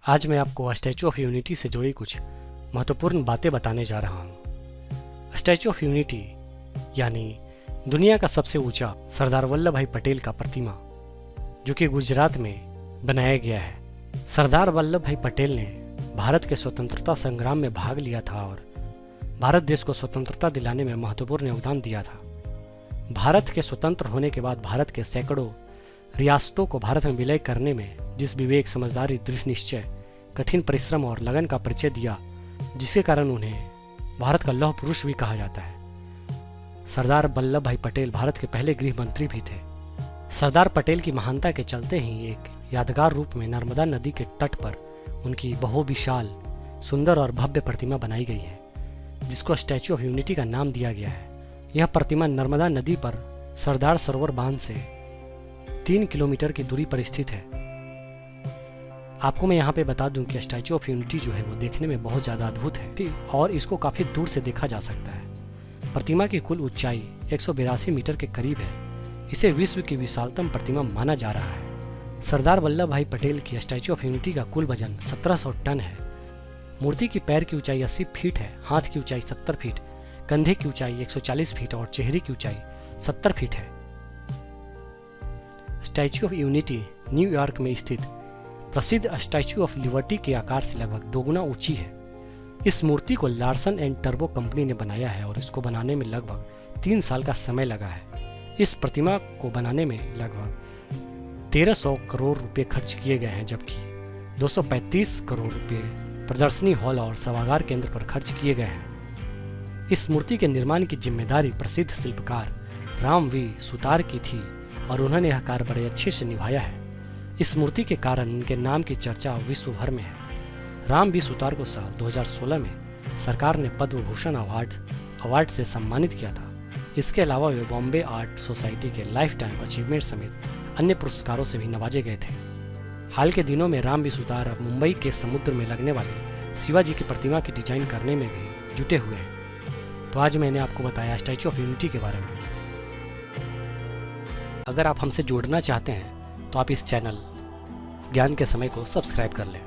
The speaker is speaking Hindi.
आज मैं आपको स्टैचू ऑफ यूनिटी से जुड़ी कुछ महत्वपूर्ण बातें बताने जा रहा हूँ। स्टैचू ऑफ यूनिटी यानी दुनिया का सबसे ऊंचा सरदार वल्लभ भाई पटेल का प्रतिमा, जो कि गुजरात में बनाया गया है। सरदार वल्लभ भाई पटेल ने भारत के स्वतंत्रता संग्राम में भाग लिया था और भारत देश को स्वतंत्रता दिलाने में महत्वपूर्ण योगदान दिया था। भारत के स्वतंत्र होने के बाद भारत के सैकड़ों रियासतों को भारत में विलय करने में जिस विवेक, समझदारी, दृढ़ निश्चय, कठिन परिश्रम और लगन का परिचय दिया, जिसके कारण उन्हें भारत का लौह पुरुष भी कहा जाता है। सरदार वल्लभ भाई पटेल भारत के पहले गृह मंत्री भी थे। सरदार पटेल की महानता के चलते ही एक यादगार रूप में नर्मदा नदी के तट पर उनकी बहुविशाल, सुंदर और भव्य प्रतिमा बनाई गई है, जिसको स्टैचू ऑफ यूनिटी का नाम दिया गया है। यह प्रतिमा नर्मदा नदी पर सरदार सरोवर बांध से 3 किलोमीटर की दूरी पर स्थित है। आपको मैं यहाँ पे बता दूं कि स्टैचू ऑफ यूनिटी जो है वो देखने में बहुत ज़्यादा अद्भुत है और इसको काफ़ी दूर से देखा जा सकता है। प्रतिमा की कुल ऊंचाई 182 मीटर के करीब है। इसे विश्व की विशालतम प्रतिमा माना जा रहा है। सरदार वल्लभ भाई पटेल की स्टैचू ऑफ यूनिटी का कुल वजन 1700 टन है। मूर्ति की पैर की ऊंचाई 80 फीट है, हाथ की ऊंचाई 70 फीट, कंधे की ऊंचाई 140 फीट और चेहरे की ऊंचाई 70 फीट है। स्टैचू ऑफ यूनिटी न्यूयॉर्क में स्थित प्रसिद्ध स्टैचू ऑफ लिबर्टी के आकार से लगभग दोगुना ऊंची है। इस मूर्ति को लार्सन एंड टर्बो कंपनी ने बनाया है और इसको बनाने में लगभग 3 साल का समय लगा है। इस प्रतिमा को बनाने में लगभग 1300 करोड़ रुपए खर्च किए गए हैं, जबकि 235 करोड़ रुपए प्रदर्शनी हॉल और सभागार केंद्र पर खर्च किए गए हैं। इस मूर्ति के निर्माण की जिम्मेदारी प्रसिद्ध शिल्पकार राम वी सुतार की थी और उन्होंने यह कार्य बड़े अच्छे से निभाया है। इस मूर्ति के कारण उनके नाम की चर्चा विश्व भर में है। राम वी सुतार को साल 2016 में सरकार ने पद्म भूषण अवार्ड से सम्मानित किया था। इसके अलावा वे बॉम्बे आर्ट सोसाइटी के लाइफ टाइम अचीवमेंट समेत अन्य पुरस्कारों से भी नवाजे गए थे। हाल के दिनों में राम वी सुतार अब मुंबई के समुद्र में लगने वाले शिवाजी की प्रतिमा की डिजाइन करने में भी जुटे हुए हैं। तो आज मैंने आपको बताया स्टैचू ऑफ यूनिटी के बारे में। अगर आप हमसे जुड़ना चाहते हैं तो आप इस चैनल ज्ञान के समय को सब्सक्राइब कर लें।